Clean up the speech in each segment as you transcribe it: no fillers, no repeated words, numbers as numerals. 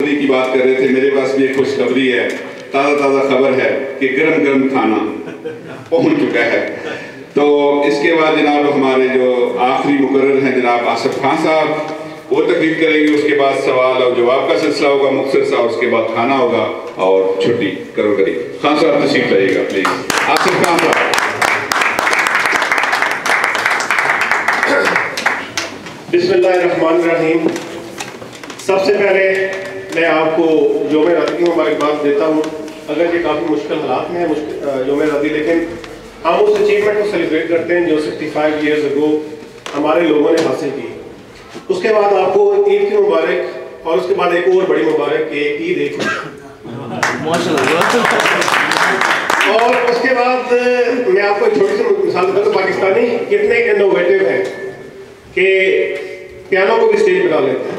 खुशखबरी की बात कर रहे थे, मेरे पास भी एक खुशखबरी है, ताज़ा खबर है कि गरम गरम खाना पहुंच चुका है। तो इसके बाद जनाब हमारे जो आखिरी मुकर्रर हैं जनाब आसिफ खान साहब, वो तकरीर करेंगे। उसके बाद सवाल और जवाब का सिलसिला होगा मुख्तसर सा, उसके बाद खाना होगा और छुट्टी करो करीब। खान साहब तशरीफ लाइएगा प्लीज। आसिफ खान साहब। बिस्मिल्लाहिर्रहमानिर्रहीम। सबसे पहले मैं आपको यौम आज़ादी की मुबारकबाद देता हूँ। अगर ये काफ़ी मुश्किल हालात में है यौम आज़ादी, लेकिन हम उस अचीवमेंट को सेलिब्रेट करते हैं जो 65 ईयर्स अगो हमारे लोगों ने हासिल की। उसके बाद आपको ईद की मुबारक, और उसके बाद एक और बड़ी मुबारक कि ईद एक माशाल्लाह। और उसके बाद मैं आपको एक छोटी सी मिसाल देता हूँ, पाकिस्तानी कितने इनोवेटिव हैं कि पियानो को भी स्टेज पे डाल लेते हैं।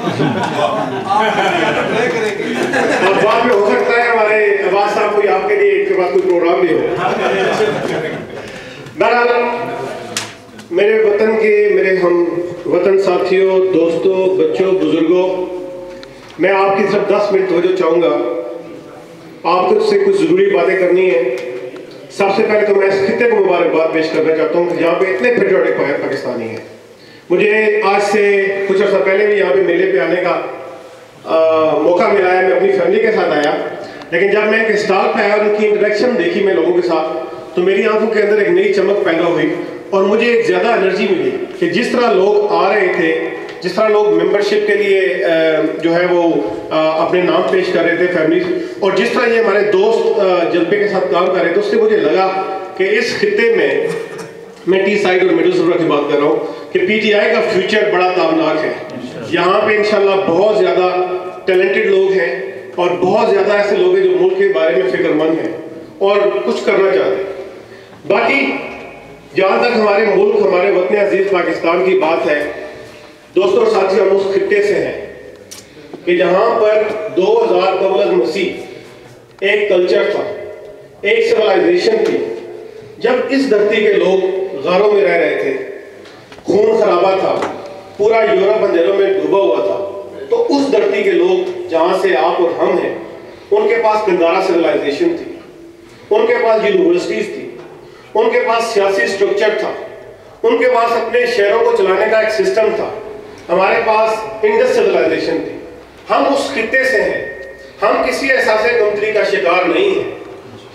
और बाद में हो सकता है हमारे अब्बास साहब कोई आपके लिए इसके बाद कोई प्रोग्राम भी हो। बहरहाल मेरे वतन के, मेरे हम वतन साथियों, दोस्तों, बच्चों, बुजुर्गों, मैं आपकी सिर्फ 10 मिनट तवज्जो चाहूँगा। आपको से कुछ ज़रूरी बातें करनी है। सबसे पहले तो मैं इस खित्ते को मुबारकबाद पेश करना चाहता हूँ कि यहाँ पे इतने पेट्रियोटिक पाकिस्तानी हैं। मुझे आज से कुछ अर्सा पहले भी यहाँ पे मेले पे आने का मौका मिला है। मैं अपनी फैमिली के साथ आया, लेकिन जब मैं इनके स्टॉल पे आया और उनकी इंटरेक्शन देखी मैं लोगों के साथ, तो मेरी आंखों के अंदर एक नई चमक पैदा हुई और मुझे एक ज़्यादा एनर्जी मिली कि जिस तरह लोग आ रहे थे, जिस तरह लोग मेंबरशिप के लिए जो है वो अपने नाम पेश कर रहे थे फैमिली, और जिस तरह ये हमारे दोस्त जज्बे के साथ काम कर रहे थे, उससे मुझे लगा कि इस खित्ते में, मैं टी साइड और मिडिल सुबरा की बात कर रहा हूँ, कि पीटीआई का फ्यूचर बड़ा ताबनाक है। यहाँ पे इंशाल्लाह बहुत ज़्यादा टैलेंटेड लोग हैं और बहुत ज़्यादा ऐसे लोग हैं जो मुल्क के बारे में फिक्रमंद हैं और कुछ करना चाहते हैं। बाकी जहाँ तक हमारे मुल्क, हमारे वतन अजीज पाकिस्तान की बात है, दोस्तों और साथियों, हम उस खित्ते से हैं कि जहाँ पर 2000 कबल मसीह एक कल्चर था, एक सिविलाइजेशन थी। जब इस धरती के लोग गारों में रह रहे थे, खून खराबा था, पूरा यूरोप अंधेरों में डूबा हुआ था, तो उस धरती के लोग जहाँ से आप और हम हैं, उनके पास गंदारा सिविलाइजेशन थी, उनके पास यूनिवर्सिटीज थी, उनके पास सियासी स्ट्रक्चर था, उनके पास अपने शहरों को चलाने का एक सिस्टम था, हमारे पास इंडस सिविलाइजेशन थी। हम उस खित्ते से हैं, हम किसी एहसास कमतरी का शिकार नहीं हैं,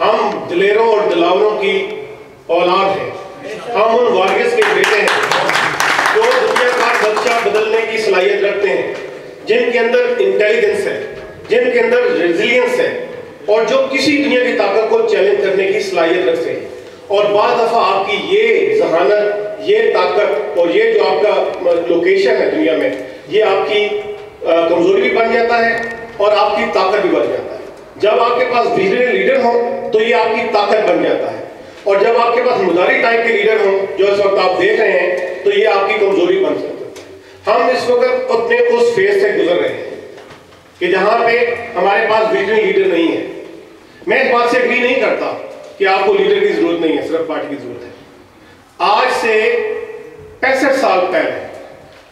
हम दिलेरों और दिलावरों की औलाद हैं, हम उन वॉरियर्स के बेटे हैं जो दुनिया का नक्शा बदलने की सलाहियत रखते हैं, जिनके अंदर इंटेलिजेंस है, जिनके अंदर रेजिलियंस है, और जो किसी दुनिया की ताकत को चैलेंज करने की सलाहियत रखते हैं। और बाद दफा आपकी ये जहानत, ये ताकत और ये जो आपका लोकेशन है दुनिया में, ये आपकी कमजोरी भी बन जाता है और आपकी ताकत भी बन जाता है। जब आपके पास विजनरी लीडर हो तो ये आपकी ताकत बन जाता है, और जब आपके पास मुदारी टाइप के लीडर हों जो इस वक्त आप देख रहे हैं, तो ये आपकी कमजोरी बन सकता है। हम इस वक्त अपने उस फेज से गुजर रहे हैं कि जहां पे हमारे पास विजनरी लीडर नहीं है। मैं इस बात से एग्री नहीं करता कि आपको लीडर की जरूरत नहीं है, सिर्फ पार्टी की जरूरत है। आज से 65 साल पहले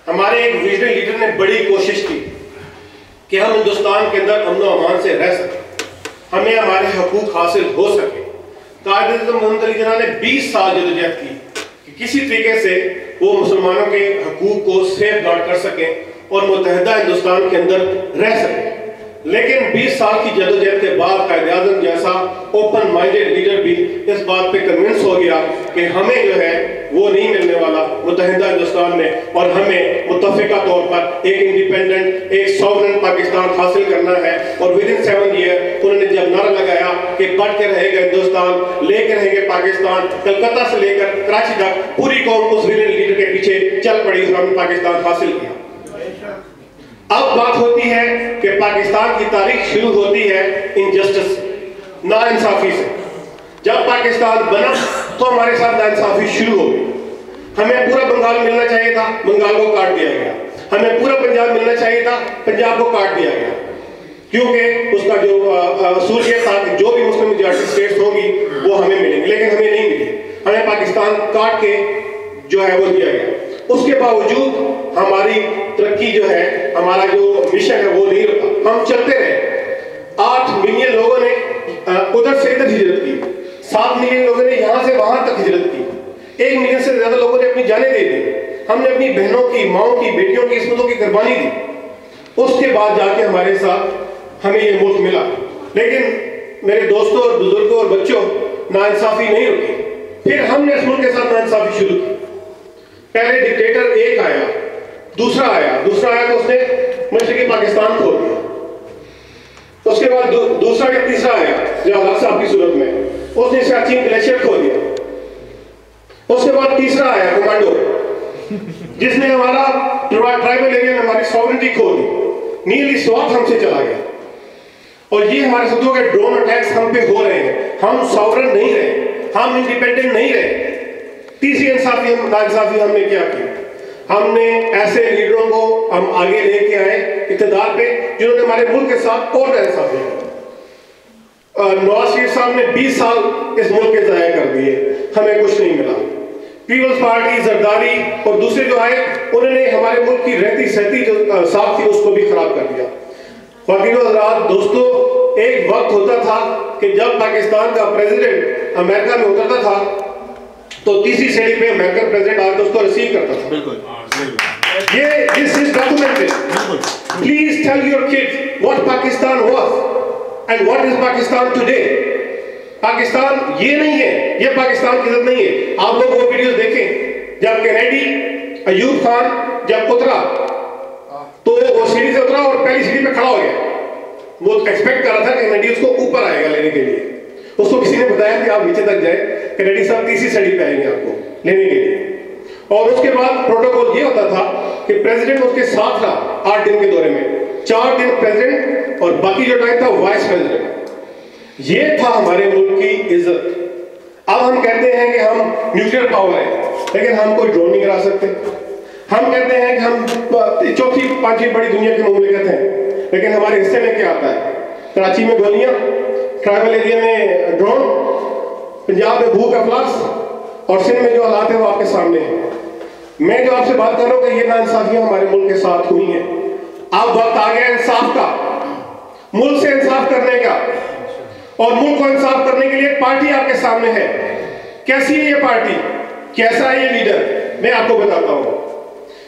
हमारे एक विजनरी लीडर ने बड़ी कोशिश की कि हम हिंदुस्तान के अंदर अमन और अमान से रह सकें, हमें हमारे हकूक हासिल हो सके। कायद-ए-आज़म मोहम्मद अली जिन्ना ने 20 साल जदोजहद की कि किसी तरीके से वो मुसलमानों के हकूक को सेफ गार्ड कर सकें और मुत्तहिदा हिंदुस्तान के अंदर रह सकें। लेकिन 20 साल की जदोजहद के बाद कायद-ए-आज़म जैसा ओपन माइंडेड लीडर भी इस बात पे कन्विंस हो गया कि हमें जो है वो नहीं मिलने वाला मुत्तहिदा हिंदुस्तान में, और हमें मुत्तफिका तौर पर एक इंडिपेंडेंट, एक सॉवरेन पाकिस्तान हासिल करना है। और विद इन 7 ईयर उन्होंने जब नारा लगाया कि बढ़ के रहेगा हिंदुस्तान, लेके रहेंगे पाकिस्तान, कलकत्ता से लेकर कराची तक पूरी कौम उस विजनरी लीडर के पीछे चल पड़ी, हमने पाकिस्तान हासिल किया। अब बात होती है कि पाकिस्तान की तारीख शुरू होती है इनजस्टिस, नाइंसाफी से। जब पाकिस्तान बना तो हमारे साथ नाइंसाफी शुरू हो गई। हमें पूरा बंगाल मिलना चाहिए था, बंगाल को काट दिया गया। हमें पूरा पंजाब मिलना चाहिए था, पंजाब को काट दिया गया, क्योंकि उसका जो असूल ये था कि जो भी मुस्लिम मेजॉरिटी स्टेट्स होंगी वो हमें मिलेंगी, लेकिन हमें नहीं मिली। हमें पाकिस्तान काट के जो है वो दिया गया। उसके बावजूद हमारी तरक्की जो है, हमारा जो मिशन है वो नहीं रुका। हम चलते रहे। 8 मिलियन लोगों ने उधर से इधर हिजरत की, 7 मिलियन लोगों ने यहाँ से वहां तक हिजरत की, 1 मिलियन से ज्यादा लोगों ने अपनी जानें दे दी। हमने अपनी बहनों की, माओं की, बेटियों की, किस्मतों की कुर्बानी दी। उसके बाद जाके हमारे साथ हमें ये मुल्क मिला। लेकिन मेरे दोस्तों और बुजुर्गों और बच्चों, नाइंसाफी नहीं रुकी। फिर हमने इस मुल्क के साथ नाइंसाफी शुरू की। पहले डिक्टेटर एक आया, दूसरा आया तो उसने मशरक़ी पाकिस्तान खोल दिया। उसके बाद दूसरा या तीसरा आया जवाहर साहब की सूरत में, उसने सियाचिन ग्लेशियर खोल दिया। उसके बाद तीसरा आया कमांडो, जिसने हमारा ट्राइबल एरिया में हमारी सॉवरेनिटी खो दी। नीली स्वात हमसे चला गया। और ये हमारे साथ हो गए, ड्रोन अटैक्स हम पे हो रहे हैं। हम सॉवरेन नहीं रहे, हम इंडिपेंडेंट नहीं रहे। तीसरी नाइंसाफी हमने क्या की? हमने ऐसे लीडरों को हम आगे लेके आए इक़्तिदार पे जिन्होंने हमारे मुल्क के साथ और नाइंसाफी की। नवाज शरीफ साहब ने 20 साल इस मुल्क के ज़ाया कर दिए, हमें कुछ नहीं मिला। पीपल्स पार्टी, जरदारी और दूसरे जो आए, उन्होंने हमारे मुल्क की रहती सहती जो साफ थी उसको भी खराब कर दिया। ख्वातीनो हज़रात, दोस्तों, एक वक्त होता था कि जब पाकिस्तान का प्रेसिडेंट अमेरिका में उतरता था तो तीसरी सीढ़ी पे अमेरिकन प्रेसिडेंट आकर उसको रिसीव करता था। बिल्कुल। ये this is documented. Please tell your kids what Pakistan was and what is Pakistan today. Pakistan ये नहीं है, ये पाकिस्तान की इज्जत नहीं है। आप लोग वो वीडियोस देखें जब कैनेडी अयूब खान जब उतरा तो वो सीढ़ी से उतरा और पहली सीढ़ी पे खड़ा हो गया। वो एक्सपेक्ट कर रहा था कि कैनेडी उसको ऊपर आएगा लेने के लिए। उसको किसी ने बताया कि आप नीचे तक जाए, कैनेडी साहब तीसरी सीढ़ी पे आएंगे आपको लेने के लिए। और उसके बाद प्रोटोकॉल ये होता था कि प्रेसिडेंट उसके साथ रहा 8 दिन के दौरे में, 4 दिन प्रेसिडेंट और बाकी जो टाइम था वाइस प्रेसिडेंट। ये था हमारे मुल्क की इज्जत। अब हम कहते हैं कि हम न्यूक्लियर पावर है, लेकिन हम कोई ड्रोन नहीं गिरा सकते। हम कहते हैं कि हम चौथी पांचवी बड़ी दुनिया के मुमलिकत हैं, लेकिन हमारे हिस्से में क्या आता है? कराची में गोलियां, ट्राइबल एरिया में ड्रोन, पंजाब में भूख अफलास और सिंध में जो हालात है वो आपके सामने है। मैं जो आपसे बात कर रहा हूँ कि ये नाइंसाफियां हमारे मुल्क के साथ हुई हैं। अब वक्त आ गया इंसाफ का, मुल्क से इंसाफ करने का। और मुल्क को इंसाफ करने के लिए एक पार्टी आपके सामने है। कैसी है ये पार्टी, कैसा है ये लीडर? मैं आपको बताता हूँ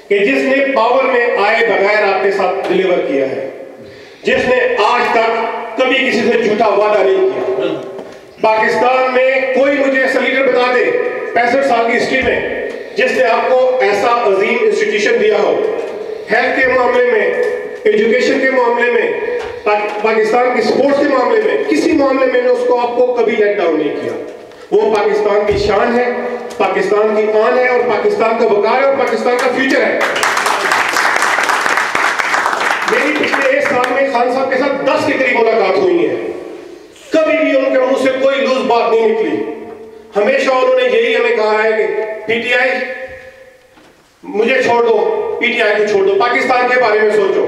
कि जिसने पावर में आए बगैर आपके साथ डिलीवर किया है, जिसने आज तक कभी किसी से झूठा वादा नहीं किया। पाकिस्तान में कोई मुझे ऐसा लीडर बता दे 65 साल की हिस्ट्री में जिसने आपको ऐसा अजीम इंस्टीट्यूशन दिया हो, हेल्थ के मामले में, एजुकेशन के मामले में, पाकिस्तान की स्पोर्ट्स के मामले में, किसी मामले में उसको आपको कभी लेट डाउन नहीं किया। वो पाकिस्तान की शान है, पाकिस्तान की आन है और पाकिस्तान का वकार है और पाकिस्तान का फ्यूचर है। मेरी पिछले 1 साल में खान साहब के साथ 10 के करीब मुलाकात हुई है। कभी भी उनके मुंह से कोई लूज बात नहीं निकली। हमेशा उन्होंने यही हमें कहा है कि पीटीआई मुझे छोड़ दो, पीटीआई को छोड़ दो, पाकिस्तान के बारे में सोचो,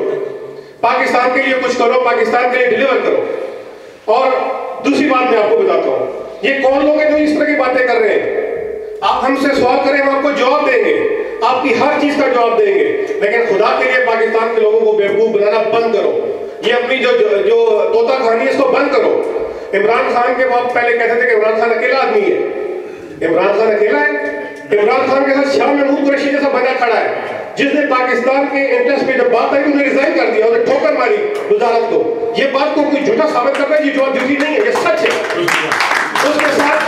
पाकिस्तान के लिए कुछ करो, पाकिस्तान के लिए डिलीवर करो। और दूसरी बात मैं आपको बताता हूं, ये कौन लोग हैं जो इस तरह की बातें कर रहे हैं? आप हमसे सवाल करें, हम आपको जवाब देंगे, आपकी हर चीज का जवाब देंगे, लेकिन खुदा के लिए पाकिस्तान के लोगों को बेवकूफ बनाना बंद करो। ये अपनी जो तोता कहानी है इसको बंद करो। इमरान खान के बाप पहले कहते थे कि इमरान खान अकेला आदमी है। इमरान खान अकेला है? इमरान खान के साथ शाह महमूद कुरैशी जैसा बंदा खड़ा है जिसने पाकिस्तान के इंटरेस्ट पे जब बात आई उन्हें रिजाइन कर दिया, उन्हें ठोकर मारी वजारत को। ये बात को कोई झूठा साबित कर रहा है, ये जवाब ड्यूटी नहीं है, ये सच है। उसके साथ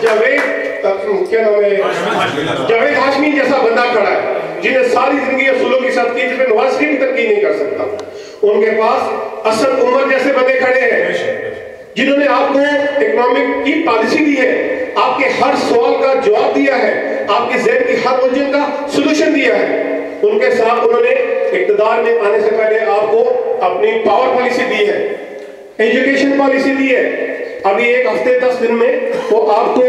जावेद हाशमी जैसा बंदा खड़ा है जिन्हें सारी जिंदगी असूलों की साथ की, जिसमें नवाज शरीफ की तरक्की नहीं कर सकता। उनके पास असद उमर जैसे बंदे खड़े हैं जिन्होंने आपको इकोनॉमिक की पॉलिसी दी है, आपके हर सवाल का जवाब दिया है, आपके ज़हन की हर उलझन का सलूशन दिया है। उनके साथ उन्होंने इक़्तिदार में आने से पहले आपको अपनी पावर पॉलिसी दी है, एजुकेशन पॉलिसी दी है। अभी 1 हफ्ते 10 दिन में वो आपको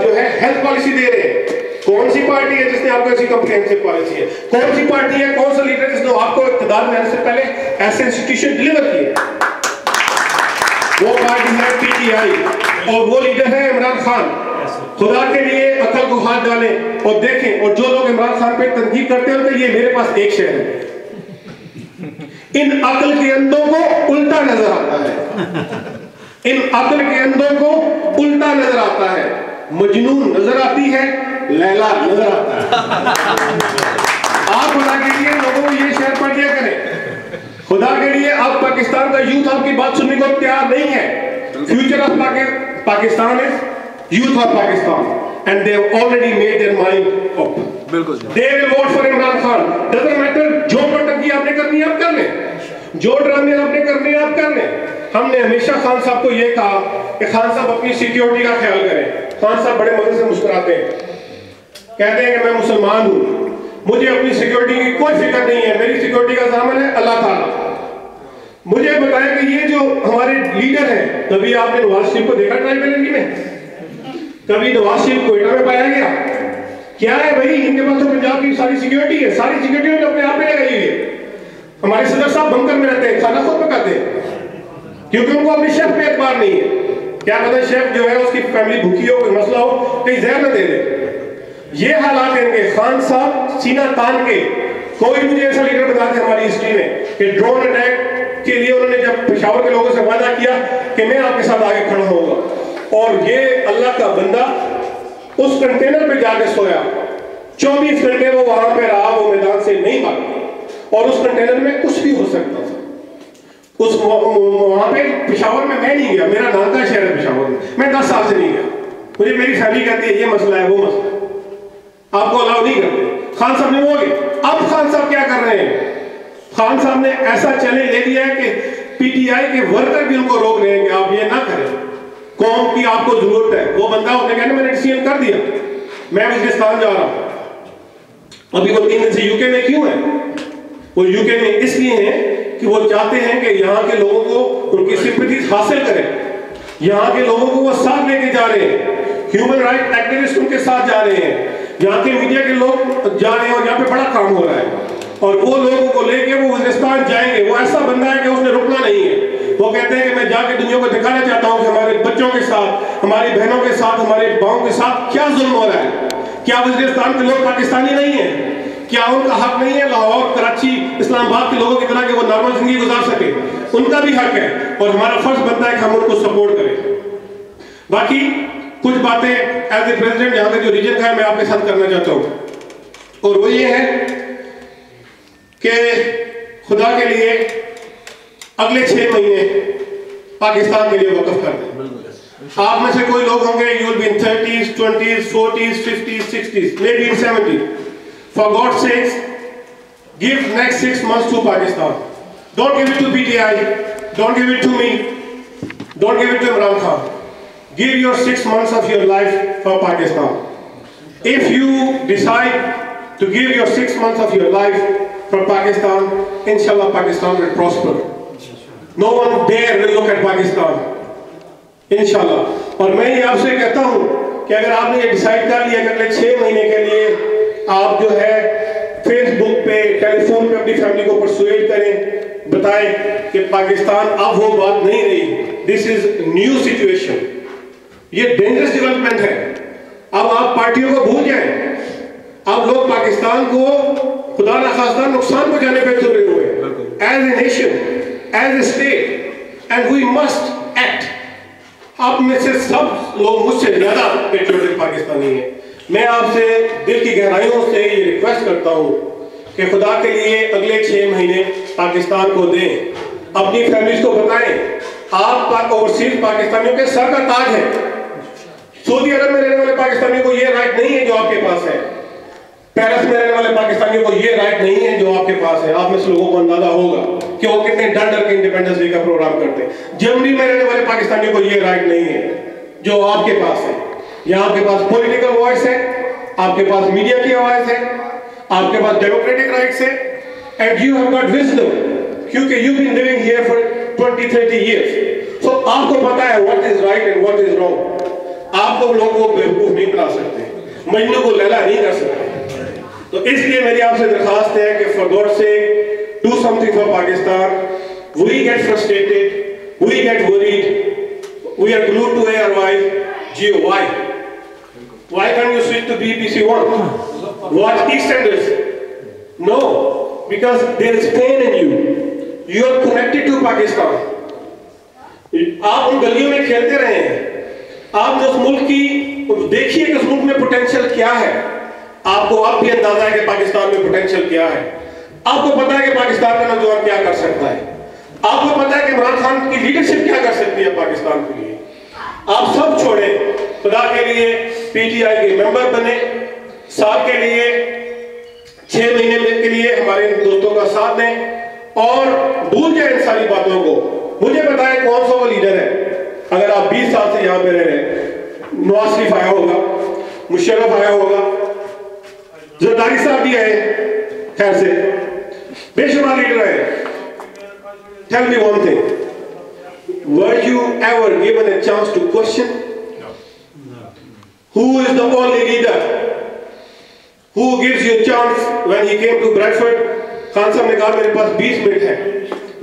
जो है हेल्थ पॉलिसी दे रहे हैं। कौन सी पार्टी है जिसने आपको ऐसी कॉम्प्रिहेंसिव पॉलिसी है? कौन सी पार्टी है, कौन सा लीडर जिसने आपको इक़्तिदार में आने से पहले ऐसे इंस्टीट्यूशन डिलीवर किए? वो पार्टी है पीटीआई और वो लीडर है इमरान खान। खुदा के लिए अकल को हाथ डालें और देखें। और जो लोग इमरान खान पे तनकीद करते हैं उनके लिए मेरे पास एक शेर है, इन अक्ल के अंधों को उल्टा नजर आता है, इन अक्ल के अंधों को उल्टा नजर आता है। मजनून नजर आती है, लैला नजर आता है। आप खुदा के लिए लोगों को ये शेयर पढ़ दिया करें, खुदा के लिए अब पाकिस्तान का यूथ आपकी बात सुनने को तैयार नहीं है। Future of Pakistan is youth of Pakistan and they have already made their mind up. बिल्कुल। They will vote for Imran Khan. Doesn't matter जो नौटंकी आपने करनी है आप कर लें, जो ड्रामे आपने करने हैं आप कर लें। हमने हमेशा खान साहब को ये कहा कि खान साहब अपनी सिक्योरिटी का ख्याल करें। खान साहब बड़े मजे से मुस्कुराते हैं, कहते हैं कि मैं मुसलमान हूँ, मुझे अपनी सिक्योरिटी की कोई फिक्र नहीं है, मेरी सिक्योरिटी का ज़ामन है अल्लाह ताला। मुझे बताया कि ये जो हमारे लीडर हैं, कभी आपने नवाज शरीफ को देखा ट्राइबल में? कभी नवाज शरीफ कोयटा में पाया गया? क्या है भाई, इनके पास तो पंजाब की सारी सिक्योरिटी है, सारी सिक्योरिटी तो अपने आप में लगाई हुई है। हमारे सदर साहब बंकर में रहते हैं, खाना खुद पकाते हैं, क्योंकि उनको अपने शेफ पे एतबार नहीं है। क्या पता शेफ जो है उसकी फैमिली भूखी हो, कोई मसला हो, कहीं जहर न दे दे। ये हालात है इनके। खान साहब सीना तान के, कोई मुझे ऐसा लीडर बता दे हमारी हिस्ट्री में कि ड्रोन अटैक के लिए उन्होंने जब पेशावर के लोगों से वादा किया कि मैं आपके साथ आगे खड़ा होऊंगा, और ये अल्लाह का बंदा उस कंटेनर पे जाके सोया, 24 घंटे वो वहां पे रहा, वो मैदान से नहीं भागा। और उस कंटेनर में कुछ भी हो सकता था। उस वहां पे पेशावर में मैं नहीं गया, मेरा नाता शहर है पेशावर में, मैं 10 साल से नहीं गया। मुझे मेरी फैमिली कहती है ये मसला है वो मसला है, आपको अलाउ नहीं करते। खान साहब ने वो गए। अब खान साहब क्या कर रहे हैं? खान साहब ने ऐसा चैलेंज ले दिया है कि पीटीआई के वर्कर भी उनको रोक रहे हैं कि आप ये ना करें, कौम की आपको जरूरत है। वो बंदा उसने कहना मैंने डिसीजन कर दिया, मैं वजीरिस्तान जा रहा हूं। अभी वो 3 दिन से यूके में क्यों है? वो यूके में इसलिए है कि वो चाहते हैं कि यहाँ के लोगों को उनकी सिंपैथीज हासिल करें, यहाँ के लोगों को वो साथ लेके जा रहे हैं, ह्यूमन राइट एक्टिविस्ट उनके साथ जा रहे हैं, यहाँ के मीडिया के लोग जा रहे हैं, और यहाँ पे बड़ा काम हो रहा है। और वो लोगों को लेके वो वजीरिस्तान जाएंगे। वो ऐसा बंदा है कि उसने रुकना नहीं है। वो कहते हैं कि मैं जाके दुनिया को दिखाना चाहता हूँ कि हमारे बच्चों के साथ, हमारी बहनों के साथ, हमारे भाइयों के साथ क्या जुल्म हो रहा है। क्या वजीरिस्तान के लोग पाकिस्तानी नहीं है? क्या उनका हक नहीं है लाहौर, कराची, इस्लामाबाद के लोगों की तरह कि वो नॉर्मल जिंदगी गुजार सके? उनका भी हक है, और हमारा फर्ज बनता है कि हम उनको सपोर्ट करें। बाकी कुछ बातें एज ए प्रेसिडेंट यहाँ का जो रीजन का है मैं आपके साथ करना चाहता हूँ, और वो ये है कि खुदा के लिए अगले 6 महीने पाकिस्तान के लिए वक़्फ़ कर दें। आप में से कोई लोग होंगे, you will be in 30s, 20s, 40s, 50s, 60s, maybe in 70s. For God's sakes, give next 6 months to Pakistan. Don't give it to PTI, don't give it to me, don't give it to Imran Khan. Give your 6 months of your life for Pakistan. If you decide to give your 6 months of your life for Pakistan, inshallah Pakistan will prosper. No one dare will look at Pakistan, इंशाल्लाह। और मैं ये आपसे कहता हूँ कि अगर आपने ये डिसाइड कर लिया कि अगले 6 महीने के लिए आप जो है फेसबुक पे, टेलीफोन पे अपनी फैमिली को परसुएड करें, बताएं कि पाकिस्तान अब वो बात नहीं रही, दिस इज न्यू सिचुएशन, ये डेंजरस डेवलपमेंट है। अब आप पार्टियों को भूल जाएं, अब लोग पाकिस्तान को खुदा न खास्ता नुकसान पहुंचाने पे तुले हुए as a nation, as a state, and we must act. आप में से सब लोग मुझसे ज्यादा पेट्रियोटिक पाकिस्तानी हैं। मैं आपसे दिल की गहराइयों से ये रिक्वेस्ट करता हूँ कि खुदा के लिए अगले 6 महीने पाकिस्तान को दें, अपनी फैमिलीज को बताएं। आप ओवरसीज पाकिस्तानियों के सर का ताज है। सऊदी अरब में रहने वाले पाकिस्तानियों को ये राइट नहीं है जो आपके पास है। पेरिस में रहने वाले पाकिस्तानियों को ये राइट नहीं है जो आपके पास है। आप में से लोगों को अंदाजा होगा कि वो कितने डर डर के इंडिपेंडेंस डे का प्रोग्राम करते हैं। जर्मनी में रहने वाले पाकिस्तानियों को ये राइट नहीं है जो आपके पास है। यहाँ आपके पास पॉलिटिकल वॉइस है, आपके पास मीडिया की आवाज है, आपके पास डेमोक्रेटिक राइट्स है, and you have got wisdom, क्योंकि you been living here for 20-30 years। So आपको पता है what is right and what is wrong. आपको लोगों को बेवकूफ नहीं बना सकते, मजनू को लैला नहीं कर सकते। तो इसलिए मेरी आपसे दरखास्त है कि for God sake do something for Pakistan. We get frustrated, we get worried, we are glued to ARY, Geo, why? Why can't you switch to BBC One? Watch EastEnders? No, because there is pain in you. You are connected to Pakistan. आप उन गलियों में खेलते रहे हैं, आपने उस मुल्क की देखिए कि उस मुल्क में पोटेंशियल क्या है। आपको अब भी अंदाजा है कि पाकिस्तान में पोटेंशियल क्या है। आपको पता है कि पाकिस्तान का नौजवान क्या कर सकता है। आपको पता है कि इमरान खान की लीडरशिप क्या कर सकती है पाकिस्तान के लिए। आप सब छोड़े, खुदा के लिए पीटीआई के मेंबर बने, साल के लिए 6 महीने के लिए हमारे दोस्तों का साथ दें और भूल जाए इन सारी बातों को। मुझे पता है कौन सा वो लीडर है। अगर आप 20 साल से यहाँ पे रह रहे हैं, नवाज शरीफ आया होगा, मुशर्रफ आया होगा, जरदारी साहब भी आए, खैर से बेशुमार लीडर आए। Tell me one thing, were you ever given a chance to question? Who is the only leader who gives you a chance? When he came to Bradford, Khan साहब ने कहा मेरे पास 20 मिनट है।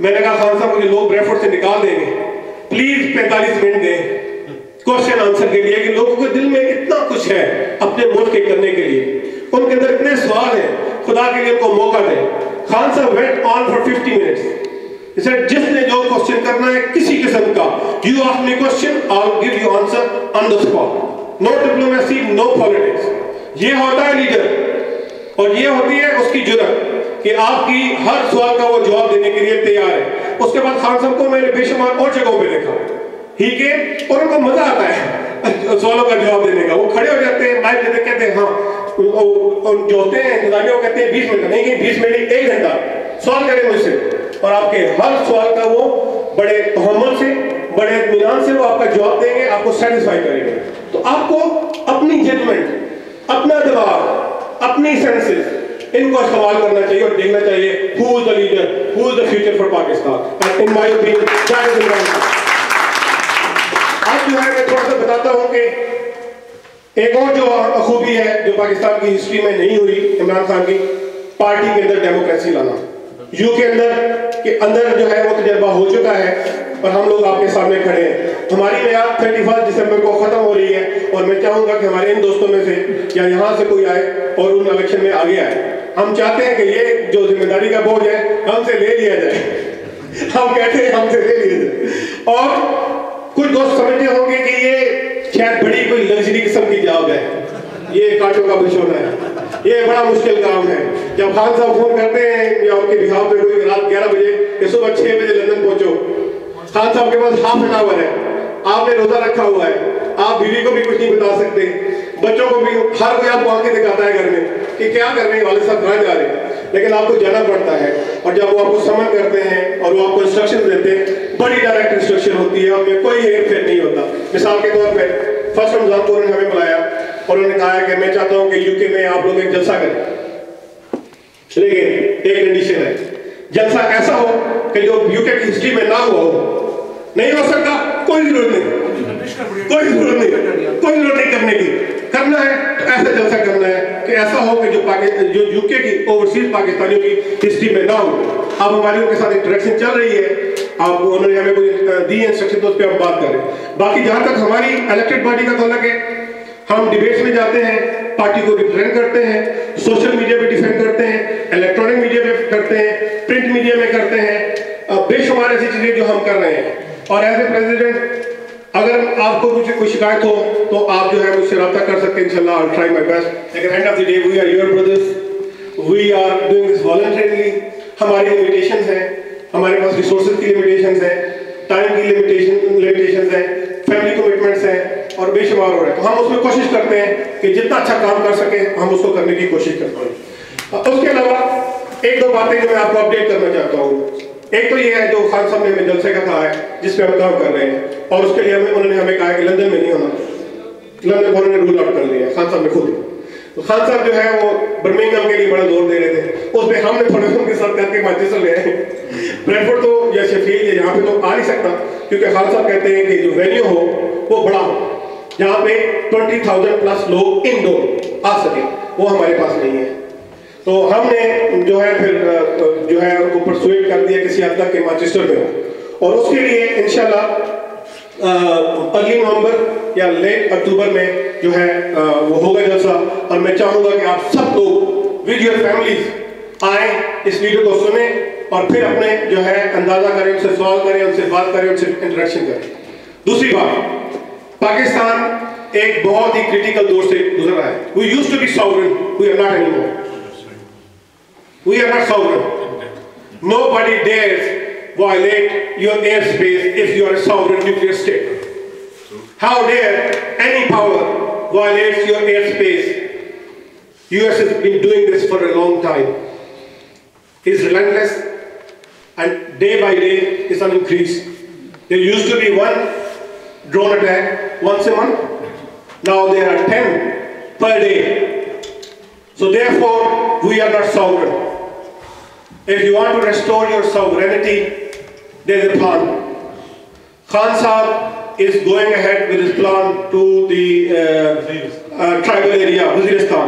मैंने कहा खान साहब मुझे लोग ब्रैडफोर्ड से निकाल देंगे, प्लीज 45 मिनट दें क्वेश्चन आंसर के लिए कि लोगों के दिल में इतना कुछ है अपने मुल्क के करने के लिए, उनके अंदर इतने सवाल हैं, खुदा के लिए उनको मौका दें। खान साहब वेंट ऑन फॉर 50 मिनट्स। जिसने जो क्वेश्चन करना है किसी किस्म का, you ask me question, I will give you answer on the spot. No diplomacy, no politics. ये होता है लीडर और ये होती है उसकी जुर्रत कि आपकी हर सवाल का वो जवाब देने के लिए तैयार है। उसके बाद खान साहब को मैंने बेशुमार और जगहों पे देखा, ही के और उनको मजा आता है सवालों का जवाब देने का। वो खड़े हो जाते हैं, माइक लेते कहते हैं हाँ, जो होते हैं इंतजामिया वो कहते हैं 20 मिनट, नहीं 20 मिनट 1 घंटा सवाल करें मुझसे, और आपके हर सवाल का वो बड़े तहम्मुल से, बड़े इत्मीनान से वो आपका जवाब देंगे, आपको सेटिस्फाई करेंगे। तो आपको अपनी जजमेंट, अपना दिमाग, अपनी सेंसेस, इनको इस्तेमाल करना चाहिए और देखना चाहिए who is the leader, who is the future for Pakistan. And in my opinion that is Imran Khan. अब जो है मैं थोड़ा सा बताता हूं कि एक और जो खूबी है जो पाकिस्तान की हिस्ट्री में नहीं हुई इमरान खान की, पार्टी के अंदर डेमोक्रेसी लाना। यूके के अंदर जो है वो तजर्बा हो चुका है और हम लोग आपके सामने खड़े हैं। हमारी मियाद 31 दिसंबर को खत्म हो रही है और मैं चाहूंगा कि हमारे इन दोस्तों में से या यहाँ से कोई आए और उन इलेक्शन में आगे आए। हम चाहते हैं कि ये जो जिम्मेदारी का बोझ है हमसे ले लिया जाए। हम कहते हैं हमसे ले लिया जाए। और कुछ दोस्त समझते होंगे कि ये शायद बड़ी कोई लग्जरी किस्म की जॉब है, ये कांटों का बिछोना है, ये बड़ा मुश्किल काम है। जब खान साहब फोन करते हैं या उनके बिहाव पे कोई रात 11 बजे कि सुबह 6 बजे लंदन पहुंचो, खान साहब के पास हाफ एन आवर है, आपने रोजा रखा हुआ है, आप बीवी को भी कुछ नहीं बता सकते, बच्चों को भी, हर कोई आपको आंखें दिखाता है घर में कि क्या कर रहे हैं वाले साहब, कहाँ जा रहे हैं, लेकिन आपको जाना पड़ता है। और जब वो आपको समन करते हैं और वो आपको इंस्ट्रक्शन देते हैं, बड़ी डायरेक्ट इंस्ट्रक्शन होती है, उसमें कोई हेर फेर नहीं होता। मिसाल के तौर पर फर्स्ट रमजान को उन्होंने हमें बुलाया और उन्होंने कहा है कि मैं चाहता हूँ कि यूके में आप लोग एक जलसा करें, लेकिन एक कंडीशन है, जलसा ऐसा हो कि जो यूके की हिस्ट्री में ना हुआ हो। नहीं हो सकता, कोई जरूरत नहीं, कोई जरूरत नहीं करने की। करना है तो ऐसा जलसा करना है कि ऐसा हो कि जो यूके की ओवरसीज पाकिस्तानियों की हिस्ट्री में ना हो। अब हमारी उनके साथ इंटरेक्शन चल रही है, आप उन्होंने हमें कोई दी इंस्ट्रक्शन तो उस पर हम बात करें। बाकी जहां तक हमारी इलेक्टेड पार्टी का ताल्लुक है, हम डिबेट्स में जाते हैं, पार्टी को रिप्रेजेंट करते हैं, सोशल मीडिया पे डिफेंड करते हैं, इलेक्ट्रॉनिक मीडिया पे करते हैं, प्रिंट मीडिया में करते हैं, बेशुमार ऐसी चीजें जो हम कर रहे हैं। और एज ए प्रेसिडेंट अगर आपको मुझे कोई शिकायत हो तो आप जो है मुझसे रब्ता कर सकते हैं, इंशाल्लाह I will try my best. लेकिन end of the day we are your brothers, we are doing this voluntarily. हमारी लिमिटेशंस हैं, हमारे पास रिसोर्सेज की लिमिटेशंस हैं, टाइम की लिमिटेशंस हैं, फैमिली कमिटमेंट्स हैं और बेशुमार हो रहे हैं। तो हम उसमें कोशिश करते हैं कि जितना अच्छा काम कर सके हम उसको करने की कोशिश करते हैं। उसके अलावा एक दो बातें जो मैं आपको अपडेट करना चाहता हूँ। एक तो ये है जो खान साहब ने हमें जलसे का कहा है जिसपे हम काम कर रहे हैं, और उसके लिए उन्होंने हमें कहा है कि लंदन में नहीं होना। लंदन को उन्होंने रूल आउट कर दिया खान साहब ने खुद। तो खान साहब जो है वो बर्मिंघम के लिए बड़ा जोर दे रहे थे, उस पर हमने थोड़े उनके साथ करके मैनचेस्टर ले आए। ब्रैडफोर्ड तो या शेफील्ड या यहाँ पे तो आ नहीं सकता, क्योंकि खान साहब कहते हैं कि जो वेन्यू हो वो बड़ा हो, जहाँ पे 20,000 प्लस लोग इंडोर आ सके, वो हमारे पास नहीं है। तो हमने जो है फिर जो है उनको परसुएट कर दिया किसी हद तक के मैनचेस्टर में हो, और उसके लिए इंशाल्लाह अर्ली नवंबर या लेट अक्टूबर में जो है वो होगा जलसा। और मैं चाहूँगा कि आप सब लोग विद योर फैमिलीज आए, इस वीडियो को सुने और फिर अपने जो है अंदाजा करें, उनसे सवाल करें, उनसे बात करें, उनसे इंटरेक्शन करें। दूसरी बात, पाकिस्तान एक बहुत ही क्रिटिकल दौर से गुजर रहा है। We used to be sovereign, we are not anymore. We are not sovereign. Nobody dares violate your airspace if you are a sovereign nuclear state. How dare any power violates your airspace? US has been doing this for a long time. It's relentless and day by day is an increase. There used to be one drone attack once a month. Now there are 10 per day. So therefore, we are not sovereign. If you want to restore your sovereignty, there is a plan. Khan Saab is going ahead with his plan to the tribal area, Waziristan.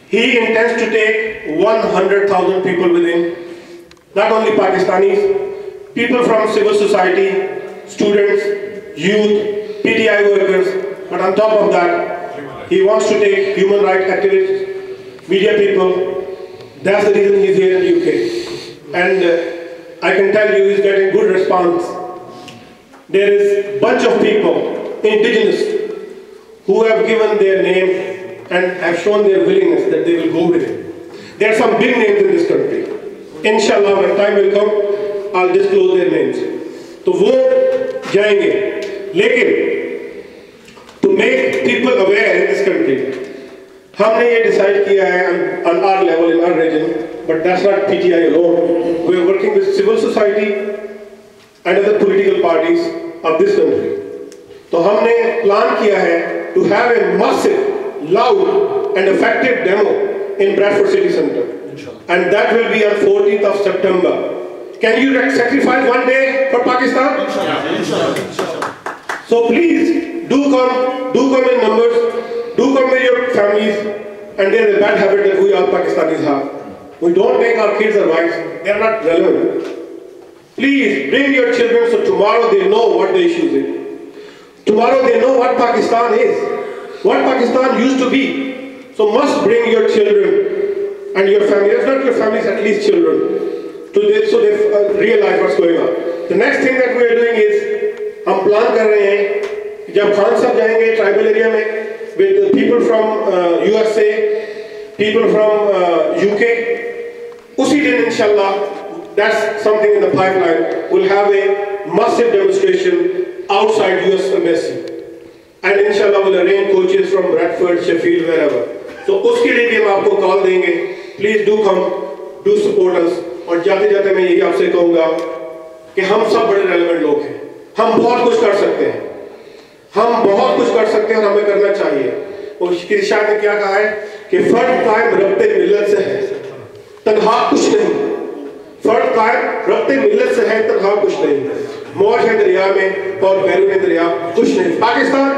He intends to take 100,000 people with him. Not only Pakistanis, people from civil society, students, youth, PTI workers, but on top of that, he wants to take human rights activists, media people. That's the reason he's here in the UK. And I can tell you he's getting good response. There is a bunch of people, indigenous, who have given their name and have shown their willingness that they will go with it. There are some big names in this country. Inshallah, when time will come, I'll disclose their names. तो वो जाएंगे, लेकिन to make people aware in this country, हमने ये decide किया है on our level in our region, but that's not PTI alone. We are working with civil society and other political parties of this country. तो हमने plan किया है to have a massive, loud and effective demo in Bradford City Centre, and that will be on 14th of September. Can you sacrifice one day for Pakistan? So please do come in numbers, do come with your families. And there is a bad habit that we all Pakistanis have. We don't take our kids or wives, they are not relevant. Please bring your children so tomorrow they know what the issue is. Tomorrow they know what Pakistan is, what Pakistan used to be. So must bring your children and your family, if not your families, at least children, to this, so they realize what's going on. The next thing that we are doing is, हम plan कर रहे हैं, जब खान साहब जाएंगे tribal area में, with people from USA, people from UK, उसी दिन inshallah, that's something in the pipeline. We'll have a massive demonstration outside US Embassy. And inshallah we'll arrange coaches from Bradford, Sheffield, wherever. So उसके लिए भी हम आपको call देंगे. Please do come, do support us. और जाते जाते मैं यही आपसे कहूँगा कि हम सब बड़े relevant लोग हैं. हम बहुत कुछ कर सकते हैं. हम बहुत कुछ कर सकते हैं और हमें करना चाहिए. और इसकी शायद ने क्या कहा है कि फर्द कायम रब्ते मिल्लत से है, तन्हा कुछ नहीं. फर्द कायम रब्ते मिल्लत से है, तन्हा कुछ नहीं. मौज है दरिया में और बैरून दरिया कुछ नहीं. पाकिस्तान